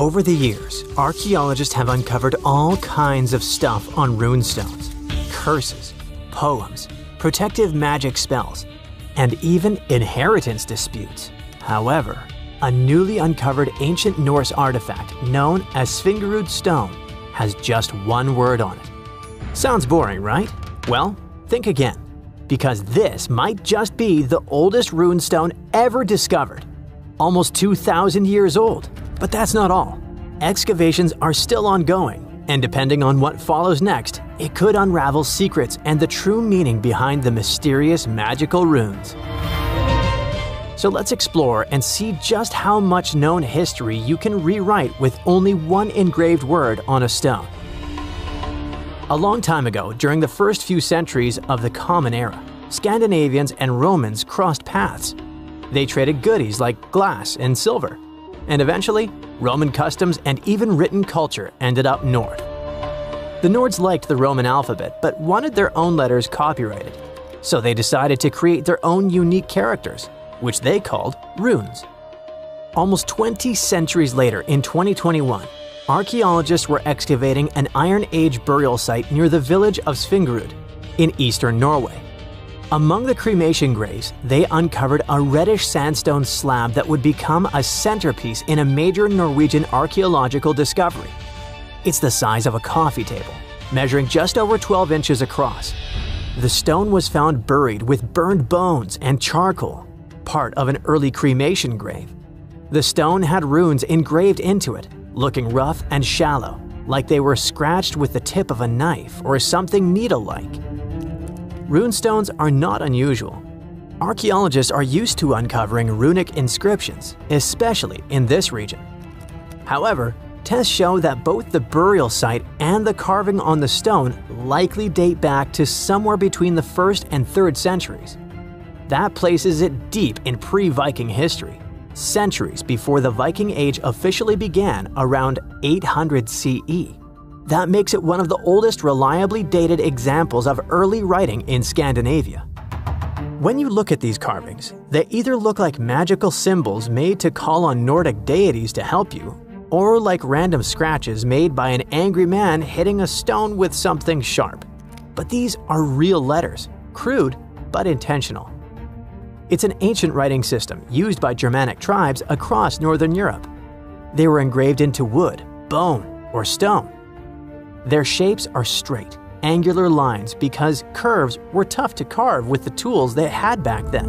Over the years, archaeologists have uncovered all kinds of stuff on rune stones: curses, poems, protective magic spells, and even inheritance disputes. However, a newly uncovered ancient Norse artifact known as Svingerud Stone has just one word on it. Sounds boring, right? Well, think again, because this might just be the oldest rune stone ever discovered. Almost 2,000 years old. But that's not all. Excavations are still ongoing, and depending on what follows next, it could unravel secrets and the true meaning behind the mysterious magical runes. So let's explore and see just how much known history you can rewrite with only one engraved word on a stone. A long time ago, during the first few centuries of the Common Era, Scandinavians and Romans crossed paths. They traded goodies like glass and silver. And eventually, Roman customs and even written culture ended up north. The Nords liked the Roman alphabet but wanted their own letters copyrighted. So they decided to create their own unique characters, which they called runes. Almost 20 centuries later, in 2021, archaeologists were excavating an Iron Age burial site near the village of Svingerud in eastern Norway. Among the cremation graves, they uncovered a reddish sandstone slab that would become a centerpiece in a major Norwegian archaeological discovery. It's the size of a coffee table, measuring just over 12 inches across. The stone was found buried with burned bones and charcoal, part of an early cremation grave. The stone had runes engraved into it, looking rough and shallow, like they were scratched with the tip of a knife or something needle-like. Runestones are not unusual. Archaeologists are used to uncovering runic inscriptions, especially in this region. However, tests show that both the burial site and the carving on the stone likely date back to somewhere between the 1st and 3rd centuries. That places it deep in pre-Viking history, centuries before the Viking Age officially began around 800 CE. That makes it one of the oldest reliably dated examples of early writing in Scandinavia. When you look at these carvings, they either look like magical symbols made to call on Nordic deities to help you, or like random scratches made by an angry man hitting a stone with something sharp. But these are real letters, crude but intentional. It's an ancient writing system used by Germanic tribes across Northern Europe. They were engraved into wood, bone, or stone. Their shapes are straight, angular lines because curves were tough to carve with the tools they had back then.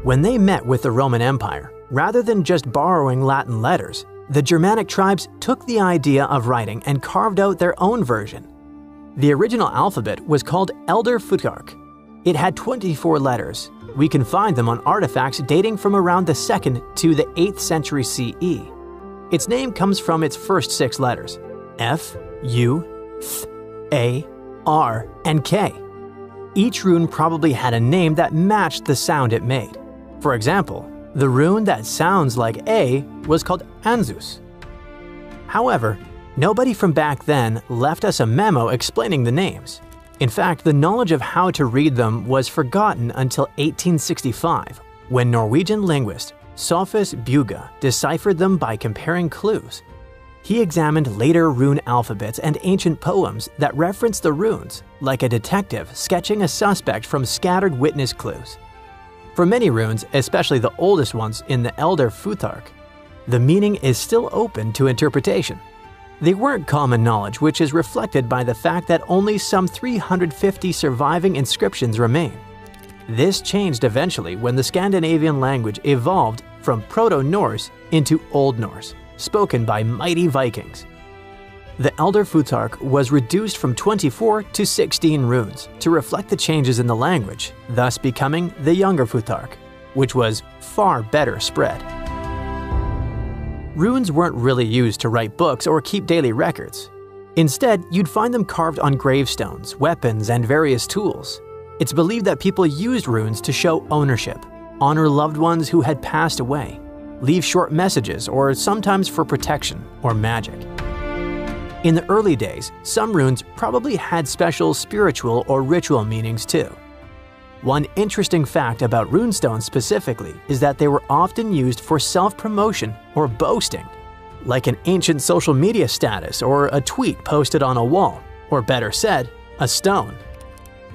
When they met with the Roman Empire, rather than just borrowing Latin letters, the Germanic tribes took the idea of writing and carved out their own version. The original alphabet was called Elder Futhark. It had 24 letters. We can find them on artifacts dating from around the 2nd to the 8th century CE. Its name comes from its first 6 letters: F, U, Th, A, R, and K. Each rune probably had a name that matched the sound it made. For example, the rune that sounds like A was called Anzus. However, nobody from back then left us a memo explaining the names. In fact, the knowledge of how to read them was forgotten until 1865, when Norwegian linguist Sophus Bugge deciphered them by comparing clues. He examined later rune alphabets and ancient poems that referenced the runes, like a detective sketching a suspect from scattered witness clues. For many runes, especially the oldest ones in the Elder Futhark, the meaning is still open to interpretation. They weren't common knowledge, which is reflected by the fact that only some 350 surviving inscriptions remain. This changed eventually when the Scandinavian language evolved from Proto-Norse into Old Norse, spoken by mighty Vikings. The Elder Futhark was reduced from 24 to 16 runes to reflect the changes in the language, thus becoming the Younger Futhark, which was far better spread. Runes weren't really used to write books or keep daily records. Instead, you'd find them carved on gravestones, weapons, and various tools. It's believed that people used runes to show ownership, honor loved ones who had passed away, leave short messages, or sometimes for protection or magic. In the early days, some runes probably had special spiritual or ritual meanings too. One interesting fact about runestones specifically is that they were often used for self-promotion or boasting. like an ancient social media status or a tweet posted on a wall, or better said, a stone.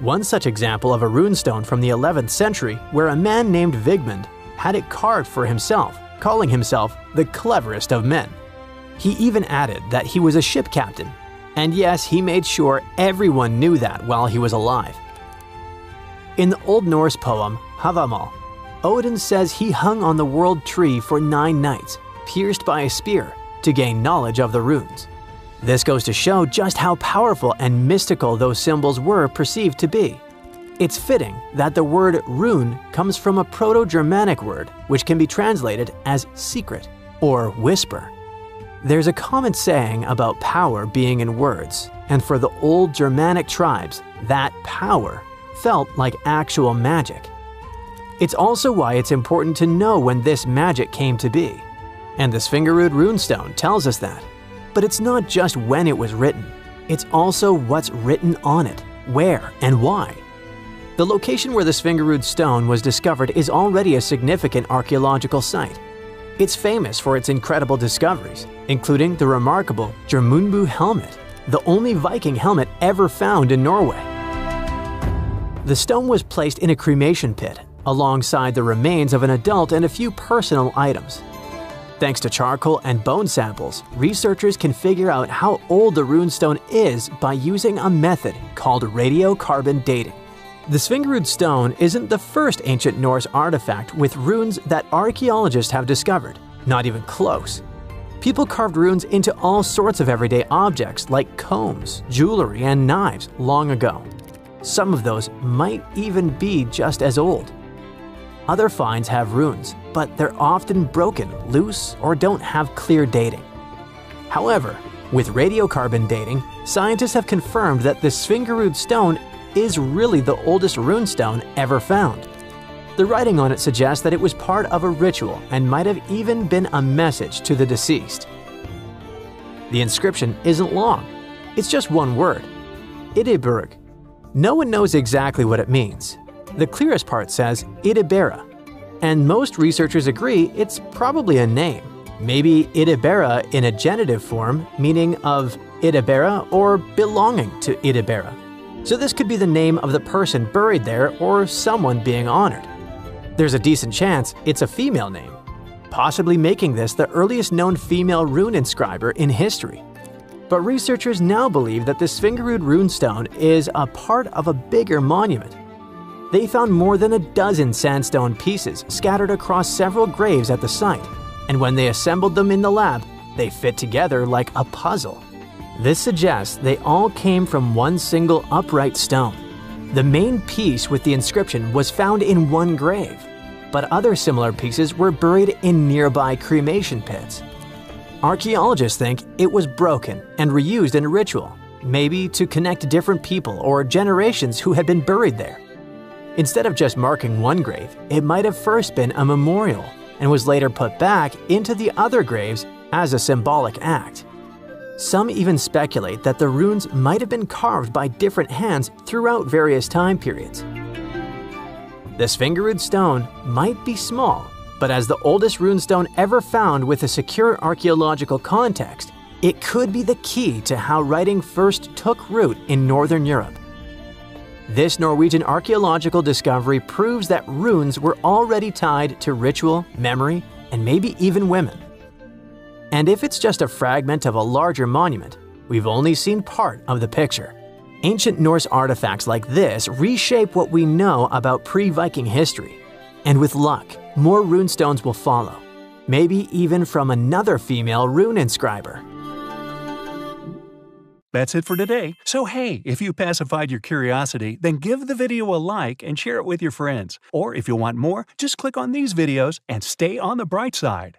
One such example of a runestone from the 11th century where a man named Vigmund had it carved for himself, calling himself the cleverest of men. He even added that he was a ship captain, and yes, he made sure everyone knew that while he was alive. In the Old Norse poem Havamal, Odin says he hung on the world tree for 9 nights, pierced by a spear, to gain knowledge of the runes. This goes to show just how powerful and mystical those symbols were perceived to be. It's fitting that the word rune comes from a Proto-Germanic word which can be translated as secret or whisper. There's a common saying about power being in words, and for the old Germanic tribes, that power felt like actual magic. It's also why it's important to know when this magic came to be. And the Svingerud runestone tells us that. But it's not just when it was written, it's also what's written on it, where, and why. The location where the Svingerud Stone was discovered is already a significant archaeological site. It's famous for its incredible discoveries, including the remarkable Germanic helmet, the only Viking helmet ever found in Norway. The stone was placed in a cremation pit, alongside the remains of an adult and a few personal items. Thanks to charcoal and bone samples, researchers can figure out how old the runestone is by using a method called radiocarbon dating. The Svingerud Stone isn't the first ancient Norse artifact with runes that archaeologists have discovered, not even close. People carved runes into all sorts of everyday objects like combs, jewelry, and knives long ago. Some of those might even be just as old. Other finds have runes, but they're often broken, loose, or don't have clear dating. However, with radiocarbon dating, scientists have confirmed that the Svingerud Stone is really the oldest runestone ever found. The writing on it suggests that it was part of a ritual and might have even been a message to the deceased. The inscription isn't long. It's just one word, Idiburg. No one knows exactly what it means. The clearest part says Idibera, and most researchers agree it's probably a name. Maybe Idibera in a genitive form, meaning of Idibera or belonging to Idibera. So this could be the name of the person buried there or someone being honored. There's a decent chance it's a female name, possibly making this the earliest known female rune inscriber in history. But researchers now believe that the Svingerud runestone is a part of a bigger monument. They found more than a dozen sandstone pieces scattered across several graves at the site, and when they assembled them in the lab, they fit together like a puzzle. This suggests they all came from one single upright stone. The main piece with the inscription was found in one grave, but other similar pieces were buried in nearby cremation pits. Archaeologists think it was broken and reused in a ritual, maybe to connect different people or generations who had been buried there. Instead of just marking one grave, it might have first been a memorial and was later put back into the other graves as a symbolic act. Some even speculate that the runes might have been carved by different hands throughout various time periods. The Svingerud Stone might be small, but as the oldest runestone ever found with a secure archaeological context, it could be the key to how writing first took root in Northern Europe. This Norwegian archaeological discovery proves that runes were already tied to ritual, memory, and maybe even women. And if it's just a fragment of a larger monument, we've only seen part of the picture. Ancient Norse artifacts like this reshape what we know about pre-Viking history. And with luck, more runestones will follow, maybe even from another female rune inscriber. That's it for today. So hey, if you pacified your curiosity, then give the video a like and share it with your friends. Or if you want more, just click on these videos and stay on the bright side.